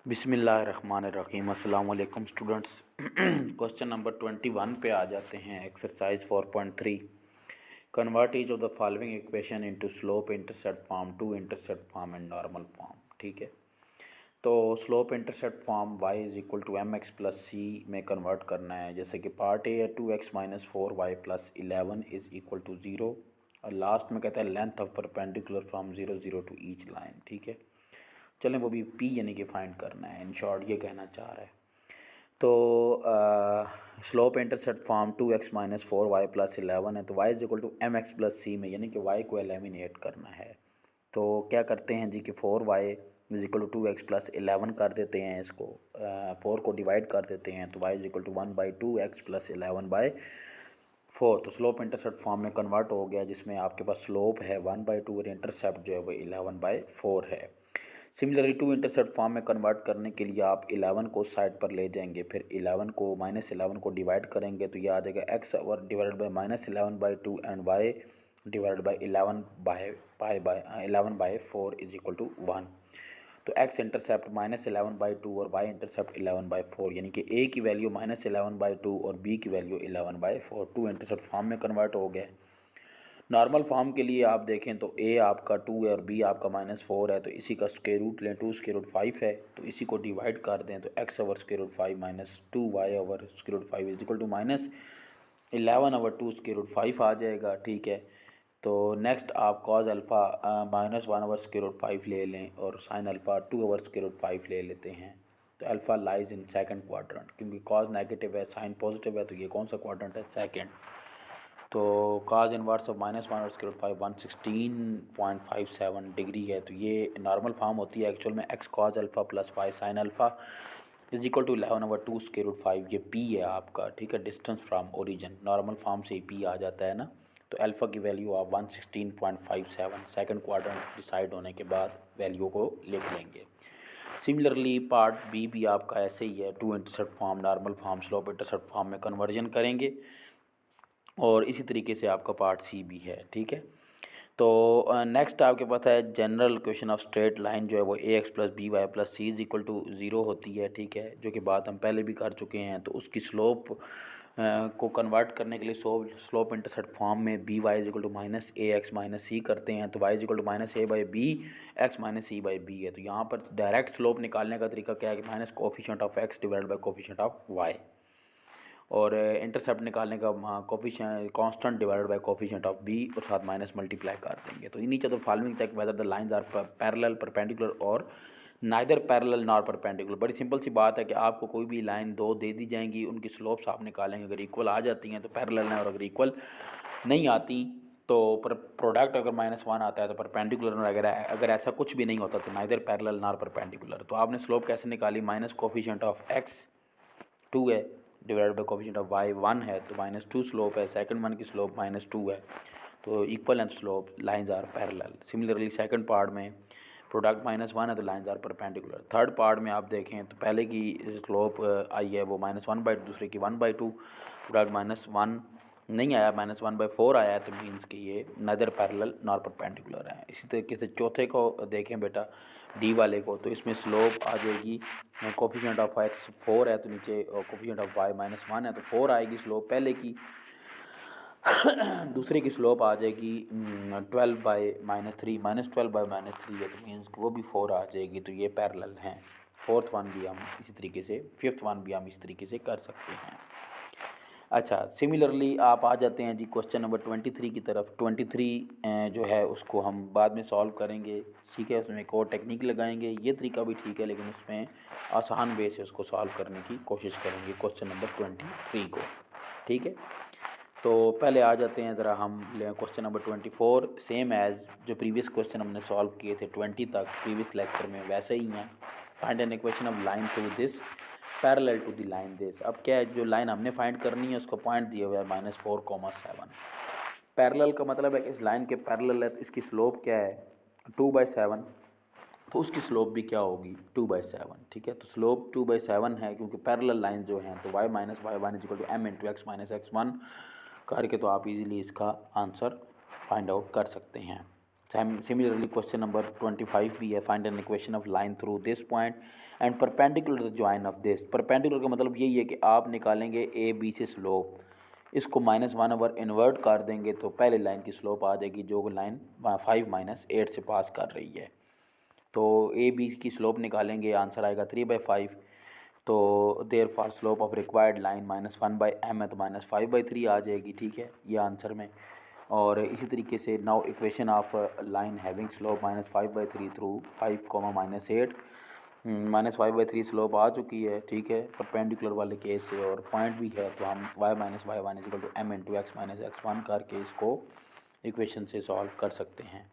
बिस्मिल्लाहिर्रहमानिर्रहीम। अस्सलाम वालेकुम स्टूडेंट्स। क्वेश्चन नंबर 21 पे आ जाते हैं। Exercise 4.3, convert each of the following equation into slope intercept form, two intercept form and normal form. ठीक है, तो slope intercept form y is equal to M X plus C में convert करना है। जैसे कि पार्ट ए है 2x minus 4y plus 11 is equal to 0, और लास्ट में कहता है length of perpendicular from 0 0 to each line. ठीक है, चलें वो भी p यानी कि फाइंड करना है, इन शॉर्ट ये कहना चाह रहा है। तो slope intercept form 2x minus 4y plus 11 है, तो y is equal to M X plus C में यानी कि y को एलिमिनेट करना है। तो क्या करते हैं जी कि 4y is equal to 2x plus 11 कर देते हैं, इसको 4 को डिवाइड कर देते हैं, तो y is equal to 1/2x plus 11/4। तो स्लोप इंटरसेप्ट फॉर्म में कन्वर्ट हो गया, जिसमें आपके पास स्लोप है 1/2 और इंटरसेप्ट जो है वो 11/4 है। सिमिलरली टू इंटरसेप्ट फॉर्म में कन्वर्ट करने के लिए आप 11 को साइड पर ले जाएंगे, फिर 11 को -11 को डिवाइड करेंगे, तो ये आ जाएगा x और divided by -11/2 and y divided by 11/4 is equal to 1। तो x इंटरसेप्ट -11/2 और y इंटरसेप्ट 11/4, यानी कि a की वैल्यू -11/2 और b की वैल्यू 11/4 टू इंटरसेप्ट फॉर्म में कन्वर्ट हो गया। नॉर्मल फॉर्म के लिए आप देखें तो a आपका 2 है और b आपका -4 है, तो इसी का स्क्वायर रूट लें, 2 स्क्वायर रूट 5 है, तो इसी को डिवाइड कर दें, तो x over square root 5 minus 2y over square root 5 is equal to -11 over 2 square root 5 आ जाएगा। ठीक है, तो नेक्स्ट आप cos alpha -1 over square root 5 ले लें और sine alpha 2 over square root 5 ले लेते हैं। तो alpha lies in second quadrant, क्योंकि कॉज नेगेटिव है साइन पॉजिटिव है, तो ये कौन सा क्वाड्रेंट है? सेकंड। तो काज इनवर्स ऑफ -1 और स्क्वायर रूट 5 116.57 डिग्री है। तो ये नॉर्मल फॉर्म होती है एक्चुअल में x cos alpha plus y sine alpha is equal to 11/2 square root 5। ये p है आपका। ठीक है, distance from origin, normal form से ही p आ जाता है ना। तो अल्फ़ा की वैल्यू आप 116.57 सेकंड क्वाड्रेंट डिसाइड होने के बाद वैल्यू को लिख लेंगे। सिमिलरली पार्ट बी भी आपका ऐसे ही है, to intercept form normal form slope intercept form में कन्वर्जन करेंगे, और इसी तरीके से आपका पार्ट सी भी है। ठीक है, तो नेक्स्ट आपके पास है general question of straight line, जो है वो A X plus B Y plus C is equal to 0 होती है। ठीक है, जो कि बात हम पहले भी कर चुके हैं। तो उसकी स्लोप को कन्वर्ट करने के लिए स्लोप इंटरसेप्ट फॉर्म में B Y is equal to minus A X minus C करते हैं, तो Y is equal to minus A by B X minus C by B है। तो यहाँ पर डायरेक्ट स्लोप निकालने का तरीका क्या है कि minus coefficient of x divide by coefficient of y, और इंटरसेप्ट निकालने का coefficient constant divided by coefficient of b और साथ माइनस मल्टीप्लाई कर देंगे। तो नीचे तो following check whether the lines are parallel perpendicular और नाइदर पैरेलल नॉर परपेंडिकुलर। बड़ी सिंपल सी बात है कि आपको कोई भी लाइन दो दे दी जाएंगी, उनकी स्लोप्स आप निकालेंगे, अगर इक्वल आ जाती हैं तो पैरेलल हैं, और अगर इक्वल नहीं आती तो प्रोडक्ट अगर -1 आता है तो परपेंडिकुलर, और अगर ऐसा कुछ भी नहीं होता तो नाइदर पैरेलल नॉर परपेंडिकुलर। तो आपने स्लोप कैसे निकाली? माइनस कोफिशिएंट ऑफ एक्स 2 है divided by coefficient of y 1 है, तो -2 स्लोप है, सेकंड वन की स्लोप -2 है, तो equal and slope lines are parallel. Similarly second part में प्रोडक्ट -1 है तो lines are perpendicular. Third part में आप देखें तो पहले की स्लोप आई है वो -1/2, दूसरे की 1/2, प्रोडक्ट -1 नहीं आया, -1/4 आया है, तो मीन्स कि ये नदर पैरेलल नॉर परपेंडिकुलर है। इसी तरीके से चौथे को देखें बेटा, डी वाले को, तो इसमें स्लोप आ जाएगी कोफिशिएंट ऑफ एक्स 4 है, तो नीचे कोफिशिएंट ऑफ वाई -1 है, तो 4 आएगी स्लोप पहले की। दूसरे की स्लोप आ जाएगी 12/-3 -12/-3 है, तो मीन्स वो भी 4 आ जाएगी, तो ये पैरेलल हैं। फोर्थ वन भी हम इसी तरीके से, फिफ्थ वन भी हम इस तरीके से कर सकते हैं। अच्छा, सिमिलरली आप आ जाते हैं जी क्वेश्चन नंबर 23 की तरफ। 23 जो है उसको हम बाद में सॉल्व करेंगे। ठीक है, उसमें एक और टेक्निक लगाएंगे, ये तरीका भी ठीक है, लेकिन उसमें आसान वे से उसको सॉल्व करने की कोशिश करेंगे क्वेश्चन नंबर 23 को। ठीक है, तो पहले आ जाते हैं ज़रा हम क्वेश्चन नंबर 24, सेम एज़ जो प्रीवियस क्वेश्चन हमने सॉल्व किए थे 20 तक प्रीवियस लेक्चर में, वैसे ही हैं। Find an equation of line through this parallel to the line this. अब क्या है, जो लाइन हमने फाइंड करनी है उसको पॉइंट दिया हुआ है -4,7। पैरेलल का मतलब है कि इस लाइन के पैरेलल है, तो इसकी स्लोप क्या है 2/7, तो उसकी स्लोप भी क्या होगी 2/7। ठीक है, तो स्लोप 2/7 है, क्योंकि पैरेलल लाइन जो हैं, तो y - y1 is equal to m into x minus x1 करके तो आप इजीली इसका आंसर फाइंड आउट कर सकते हैं। Similarly, question number 25 भी है, find an equation of line through this point and perpendicular the join of this. Perpendicular का मतलब यही है कि आप निकालेंगे ए बी से स्लोप, इसको -1 इन्वर्ट कर देंगे तो पहले लाइन की स्लोप आ जाएगी जो लाइन 5 - 8 से पास कर रही है। तो ए बी की स्लोप निकालेंगे, आंसर आएगा 3/5। तो therefore slope of required line -1/m है तो -5/3 आ जाएगी, ठीक है, ये आंसर में। और इसी तरीके से now equation of line having slope -5/3 through 5, -8, -5/3 slope आ चुकी है, ठीक है, परपेंडिकुलर वाले केस से, और पॉइंट भी है तो हम y - y1 = m × x - x1 करके इसको इक्वेशन से सॉल्व कर सकते हैं।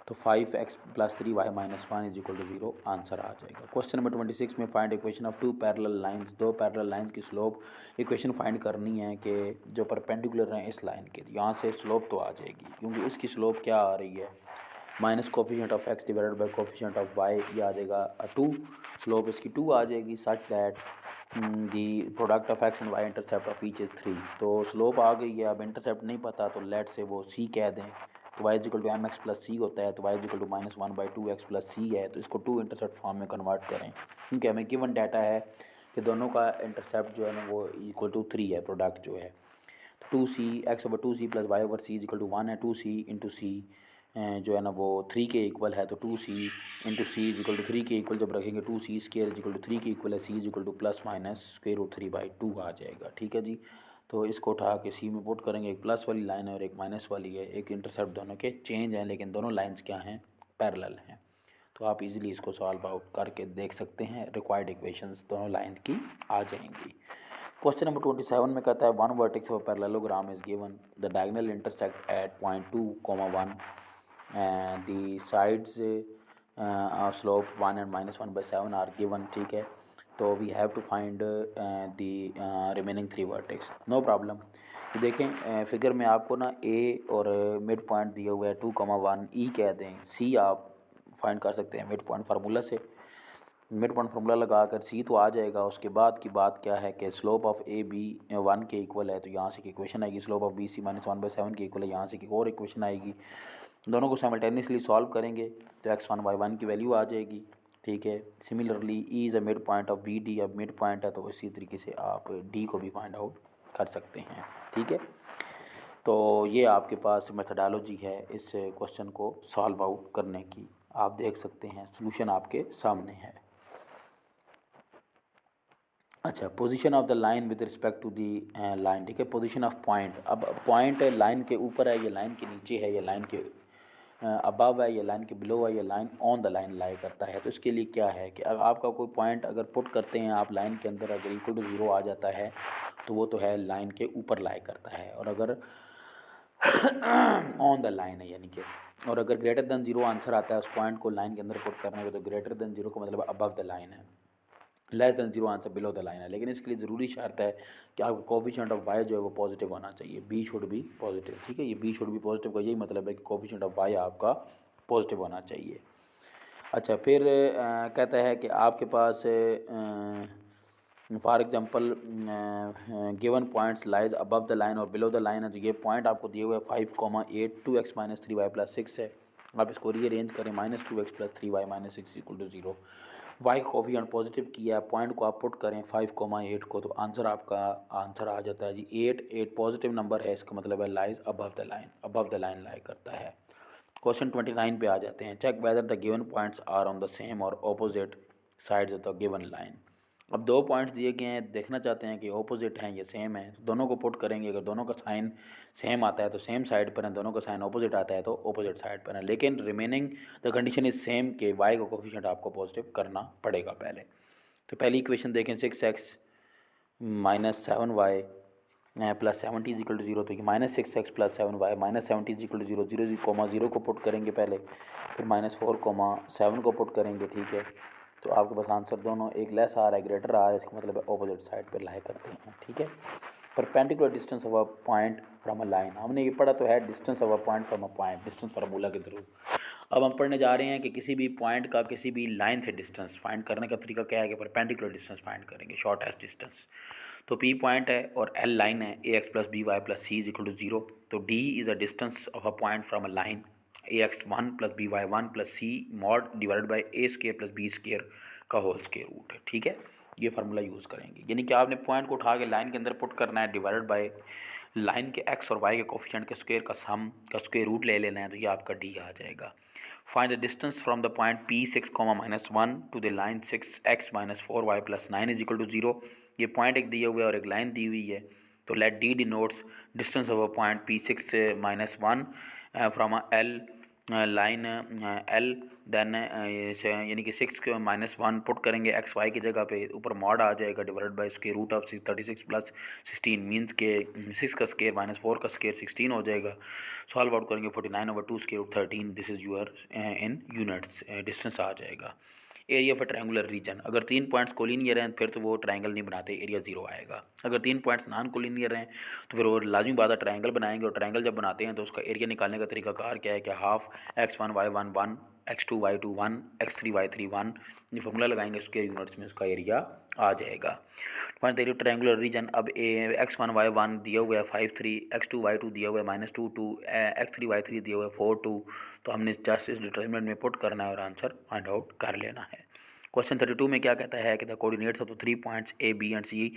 तो 5x + 3y - 1 = 0 आंसर आ जाएगा। क्वेश्चन नंबर 26 में find equation of 2 parallel lines. दो पैरेलल लाइंस की स्लोप इक्वेशन फाइंड करनी है कि जो परपेंडिकुलर हैं इस लाइन के, यहाँ से स्लोप तो आ जाएगी क्योंकि इसकी स्लोप क्या आ रही है, minus coefficient of x divided by coefficient of y, ये आ जाएगा 2, स्लोप इसकी 2 आ जाएगी, such that the product of x and y intercept of each is 3। तो स्लोप आ गई है, अब इंटरसेप्ट नहीं पता तो लेट से वो c कह दें, तो y = mx + c होता है, तो y = -1/2x + c है, तो इसको 2 इंटरसेप्ट फॉर्म में कन्वर्ट करें क्योंकि हमें गिवन डाटा है कि दोनों का इंटरसेप्ट जो है ना वो = 3 है, प्रोडक्ट जो है। तो 2c x/2c + y/c = 1 है, 2c × c जो है ना वो 3 के इक्वल है, तो 2c × c = 3 के इक्वल जब रखेंगे 2c² = 3 के इक्वल है, c = ±√3/2 आ जाएगा, ठीक है जी। तो इसको उठा के सी में पुट करेंगे, एक प्लस वाली लाइन है और एक माइनस वाली है, एक इंटरसेप्ट दोनों के चेंज हैं लेकिन दोनों लाइंस क्या हैं, पैरेलल हैं। तो आप इजीली इसको सॉल्व आउट करके देख सकते हैं, रिक्वायर्ड इक्वेशंस दोनों लाइन की आ जाएंगी। क्वेश्चन नंबर 27 में कहता है one vertex of parallelogram is given, the diagonal intersect at point 2, 1 and the sides slope 1 and -1/7 are given, ठीक है। तो we have to find the remaining 3 vertex, no problem. ये देखें फिगर में आपको ना ए और मिड पॉइंट दिया हुआ है 2, 1, ई कह दें, सी आप फाइंड कर सकते हैं मिड पॉइंट फार्मूला से, मिड पॉइंट फार्मूला लगा कर सी तो आ जाएगा। उसके बाद की बात क्या है कि स्लोप ऑफ ए बी 1 के इक्वल है, तो यहाँ से की इक्वेशन आएगी, स्लोप ऑफ बी सी -1/7 के इक्वल है, यहाँ से की और इक्वेशन आएगी। दोनों को साइमल्टेनियसली सॉल्व करेंगे तो x1 y1 की वैल्यू आ जाएगी, ठीक है। Similarly E is a mid point of B D, अब मिड पॉइंट है तो इसी तरीके से आप डी को भी फाइंड आउट कर सकते हैं, ठीक है। तो ये आपके पास मेथडोलॉजी है इस क्वेश्चन को सॉल्व आउट करने की, आप देख सकते हैं सॉल्यूशन आपके सामने है। अच्छा, position of the line with respect to the line, ठीक है, पोजीशन ऑफ पॉइंट। अब पॉइंट लाइन के ऊपर है, ये लाइन के नीचे है, ये लाइन के अबव है, ये लाइन के बिलो है, ये line on the line lie करता है। तो इसके लिए क्या है कि अगर आपका कोई पॉइंट अगर पुट करते हैं आप लाइन के अंदर, अगर इक्वल टू 0 आ जाता है तो वो तो है लाइन के ऊपर लाई करता है, और अगर ऑन द लाइन है यानी कि, और अगर ग्रेटर देन 0 आंसर आता है उस पॉइंट को लाइन के अंदर पुट करने में, तो ग्रेटर देन 0 का मतलब अबव द लाइन है, less than 0 answer below the line है। लेकिन इसके लिए ज़रूरी शर्त है कि आपका कोफिशिएंट ऑफ वाई जो है वो पॉजिटिव होना चाहिए, बी शुड बी पॉजिटिव, ठीक है। ये बी शुड बी पॉजिटिव का यही मतलब है कि कोफिशिएंट ऑफ वाई आपका पॉजिटिव होना चाहिए। अच्छा, फिर कहता है कि आपके पास for example given points lies above the line और बिलो द लाइन है, तो ये पॉइंट आपको दिए हुए 5,8 2x - 3y + 6 है। आप इसको रीअरेंज करें, -2x + 3y - 6 = 0। वाई का कोफिशिएंट पॉजिटिव किया है, पॉइंट को आप पुट करें 5,8 को, तो आंसर आपका आंसर आ जाता है जी 8 पॉजिटिव नंबर है, इसका मतलब है lies above the line, above the line lie करता है। क्वेश्चन 29 पे आ जाते हैं, check whether the given points are on the same और opposite sides of the given line. अब दो पॉइंट्स दिए गए हैं, देखना चाहते हैं कि ऑपोजिट हैं या सेम है, तो दोनों को पुट करेंगे, अगर दोनों का साइन सेम आता है तो सेम साइड पर है, दोनों का साइन ऑपोजिट आता है तो ऑपोजिट साइड पर है। लेकिन remaining the condition is same के वाई का कोफिशिएंट आपको पॉजिटिव करना पड़ेगा पहले। तो पहली इक्वेशन देखें, 6x - 7y + 70 = 0, तो ये -6x + 7y - 70 = 0, 0, 0 को पुट करेंगे पहले, फिर -4, 7 को पुट करेंगे, ठीक है। तो आपके पास आंसर दोनों, एक लेस आ रहा है ग्रेटर आ रहा है, इसका मतलब है ऑपोजिट साइड पर लाई करते हैं, ठीक है। Perpendicular distance of a point from a line, हमने ये पढ़ा तो है distance of a point from a point, distance formula के थ्रू। अब हम पढ़ने जा रहे हैं कि किसी भी पॉइंट का किसी भी लाइन से डिस्टेंस फाइंड करने का तरीका क्या है कि परपेंडिकुलर डिस्टेंस फाइंड करेंगे, शॉर्टेस्ट डिस्टेंस। तो पी पॉइंट है और एल लाइन है, a x + b y + c = 0, तो D is a distance of a point from a line, ax1 plus by1 plus c mod divided by a square plus b square का whole square root है। ठीक है, ये formula use करेंगे, यानी कि आपने पॉइंट को उठा के लाइन के अंदर पुट करना है, डिवाइडेड बाय लाइन के एक्स और वाई के कोफिशिएंट के स्क्वायर का सम का स्क्वायर रूट ले लेना है, तो ये आपका डी आ जाएगा। Find the distance from the point P6, -1 to the line 6x - 4y + 9 = 0। ये पॉइंट एक दिया हुआ है और एक लाइन दी हुई है, तो let D denotes distance of a point P6 -1 from L line L, then यानी कि 6 के -1 पुट करेंगे एक्स वाई की जगह पे, ऊपर मॉड आ जाएगा divided by square root of 36 + 16 means के 6 का स्क्वायर -4 का स्क्वायर 16 हो जाएगा। सॉल्व आउट करेंगे 49/2 square root 13, this is your in units distance आ जाएगा। एरिया ऑफ ट्रायंगुलर रीजन, अगर 3 पॉइंट्स कोलिनियर हैं फिर तो वो ट्रायंगल नहीं बनाते, एरिया 0 आएगा। अगर 3 पॉइंट्स नॉन कोलिनियर हैं तो फिर वो लाजमी बात है ट्रायंगल बनाएंगे, और ट्रायंगल जब बनाते हैं तो उसका एरिया निकालने का तरीकाकार क्या है कि half x1 y1 1 x2 y2 1 x3 y3 1, ये फॉर्मूला लगाएंगे स्क्वायर यूनिट्स में, उसका एरिया आ जाएगा। Find the area triangular region, अब x1 y1 दिया हुआ है 5 3, x2 y2 दिया हुआ है -2 2, x3 y3 दिया हुआ है 4 2, तो हमने जस्ट इस डिटरमिनेंट में पुट करना है और आंसर फाइंड आउट कर लेना है। क्वेश्चन 32 में क्या कहता है कि the coordinates of the 3 points A B and C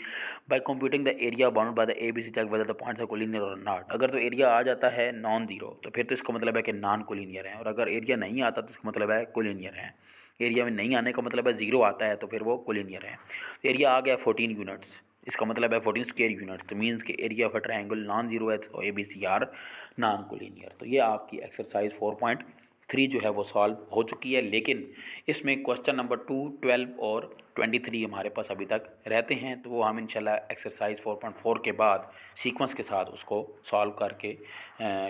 by computing the area bounded by the A B C check whether the points are collinear और नॉट। अगर तो एरिया आ जाता है नॉन जीरो तो फिर तो इसका मतलब है कि नॉन कोलिनियर है, और अगर एरिया नहीं आता तो इसका मतलब है कोलिनियर है। एरिया में नहीं आने का मतलब है जीरो आता है तो फिर वो कोलिनियर है। तो एरिया आ गया 14 यूनिट्स, इसका मतलब है 14 स्क्वायर यूनिट्स, तो मीन्स के area of a triangle non zero है, तो A B C are non collinear. तो ये आपकी एक्सरसाइज 4.3 जो है वो सॉल्व हो चुकी है, लेकिन इसमें क्वेश्चन नंबर 2, 12 और 23 हमारे पास अभी तक रहते हैं, तो वो हम इंशाल्लाह एक्सरसाइज 4.4 के बाद सीक्वेंस के साथ उसको सॉल्व करके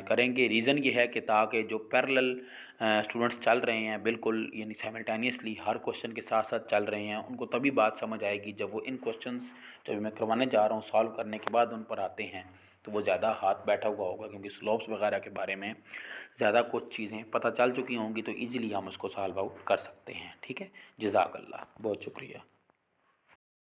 करेंगे। रीज़न ये है कि ताकि जो पैरेलल स्टूडेंट्स चल रहे हैं बिल्कुल यानी साइमल्टेनियसली हर क्वेश्चन के साथ साथ चल रहे हैं, उनको तभी बात समझ आएगी जब वो इन क्वेश्चंस जो मैं करवाने जा रहा हूँ सॉल्व करने के बाद उन पर आते हैं, तो वो ज़्यादा हाथ बैठा हुआ होगा, क्योंकि स्लोप्स वगैरह के बारे में ज़्यादा कुछ चीज़ें पता चल चुकी होंगी, तो ईज़िली हम उसको सॉल्व आउट कर सकते हैं। ठीक है, जज़ाकल्लाह, बहुत शुक्रिया।